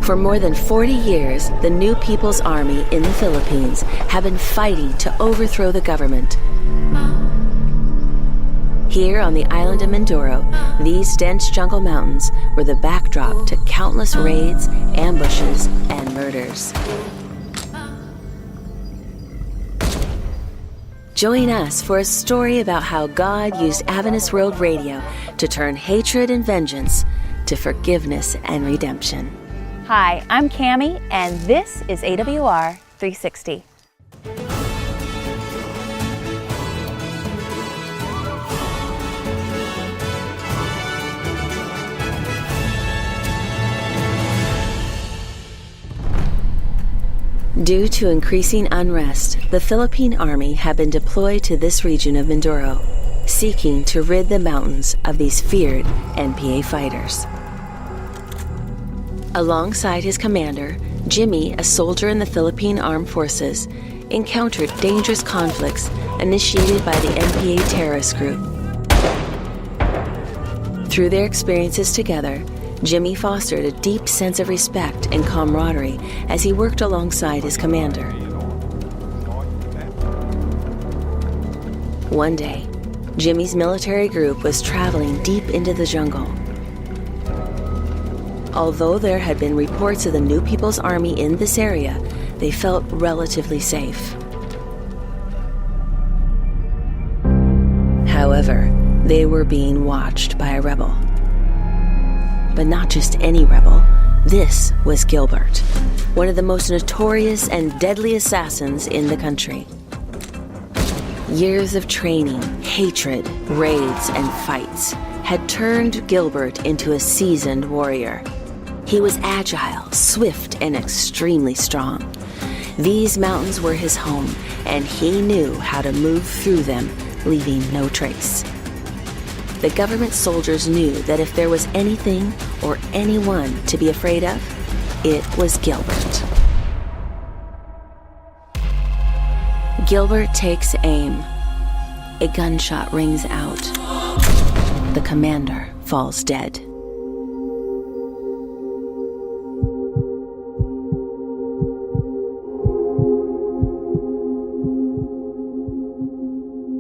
For more than 40 years, the New People's Army in the Philippines have been fighting to overthrow the government. Here on the island of Mindoro, these dense jungle mountains were the backdrop to countless raids, ambushes, and murders. Join us for a story about how God used Adventist World Radio to turn hatred and vengeance to forgiveness and redemption. Hi, I'm Cammie, and this is AWR 360. Due to increasing unrest, the Philippine Army have been deployed to this region of Mindoro, seeking to rid the mountains of these feared NPA fighters. Alongside his commander, Jimmy, a soldier in the Philippine Armed Forces, encountered dangerous conflicts initiated by the NPA terrorist group. Through their experiences together, Jimmy fostered a deep sense of respect and camaraderie as he worked alongside his commander. One day, Jimmy's military group was traveling deep into the jungle. Although there had been reports of the New People's Army in this area, they felt relatively safe. However, they were being watched by a rebel. But not just any rebel. This was Gilbert, one of the most notorious and deadly assassins in the country. Years of training, hatred, raids, and fights had turned Gilbert into a seasoned warrior. He was agile, swift, and extremely strong. These mountains were his home, and he knew how to move through them, leaving no trace. The government soldiers knew that if there was anything or anyone to be afraid of, it was Gilbert. Gilbert takes aim. A gunshot rings out. The commander falls dead.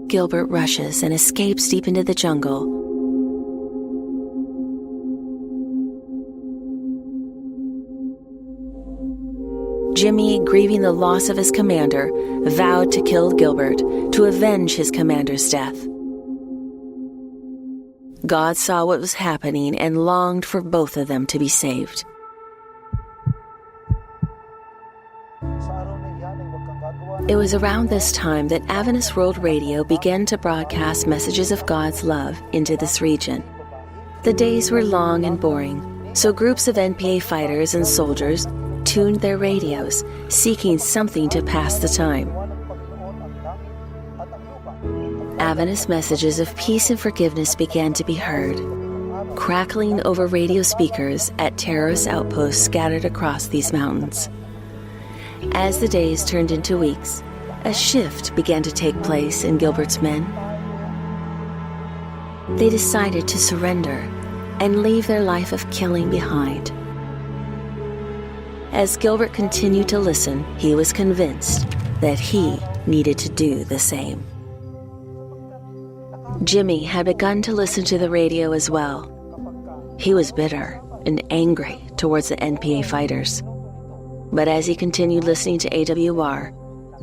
Gilbert rushes and escapes deep into the jungle. Jimmy, grieving the loss of his commander, vowed to kill Gilbert to avenge his commander's death. God saw what was happening and longed for both of them to be saved. It was around this time that Adventist World Radio began to broadcast messages of God's love into this region. The days were long and boring, so groups of NPA fighters and soldiers tuned their radios, seeking something to pass the time. Adventist messages of peace and forgiveness began to be heard, crackling over radio speakers at terrorist outposts scattered across these mountains. As the days turned into weeks, a shift began to take place in Gilbert's men. They decided to surrender and leave their life of killing behind. As Gilbert continued to listen, he was convinced that he needed to do the same. Jimmy had begun to listen to the radio as well. He was bitter and angry towards the NPA fighters. But as he continued listening to AWR,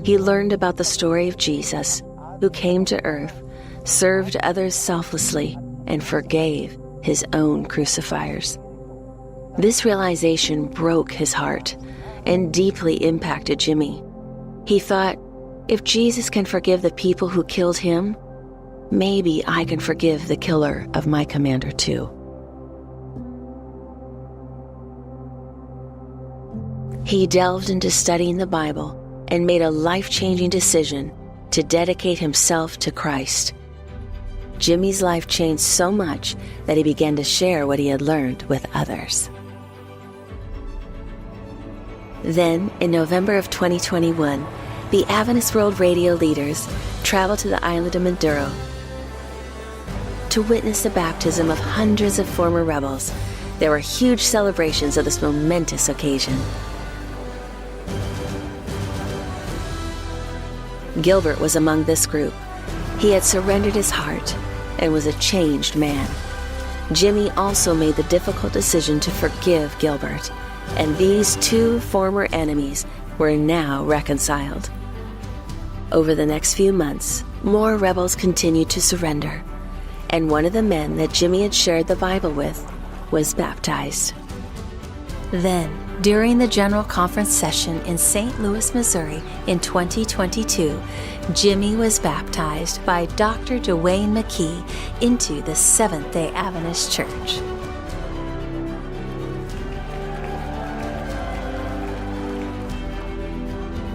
he learned about the story of Jesus, who came to earth, served others selflessly, and forgave his own crucifiers. This realization broke his heart and deeply impacted Jimmy. He thought, if Jesus can forgive the people who killed him, maybe I can forgive the killer of my commander too. He delved into studying the Bible and made a life-changing decision to dedicate himself to Christ. Jimmy's life changed so much that he began to share what he had learned with others. Then, in November of 2021, the Adventist World Radio leaders traveled to the island of Mindoro to witness the baptism of hundreds of former rebels There were huge celebrations of this momentous occasion. Gilbert was among this group. He had surrendered his heart and was a changed man. Jimmy also made the difficult decision to forgive Gilbert, and these two former enemies were now reconciled. Over the next few months, more rebels continued to surrender, and one of the men that Jimmy had shared the Bible with was baptized. Then, during the General Conference session in St. Louis, Missouri in 2022, Jimmy was baptized by Dr. Dwayne McKee into the Seventh-day Adventist Church.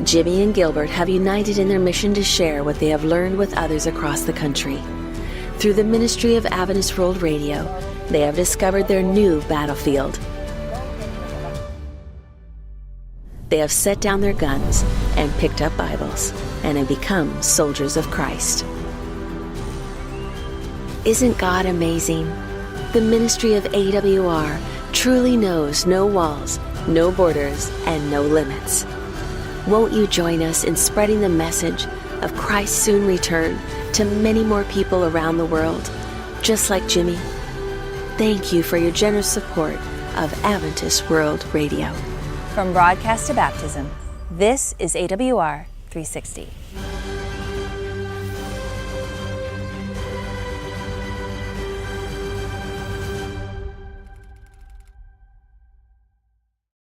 Jimmy and Gilbert have united in their mission to share what they have learned with others across the country. Through the ministry of Adventist World Radio, they have discovered their new battlefield. They have set down their guns and picked up Bibles and have become soldiers of Christ. Isn't God amazing? The ministry of AWR truly knows no walls, no borders, and no limits. Won't you join us in spreading the message of Christ's soon return to many more people around the world, just like Jimmy? Thank you for your generous support of Adventist World Radio. From broadcast to baptism, this is AWR 360.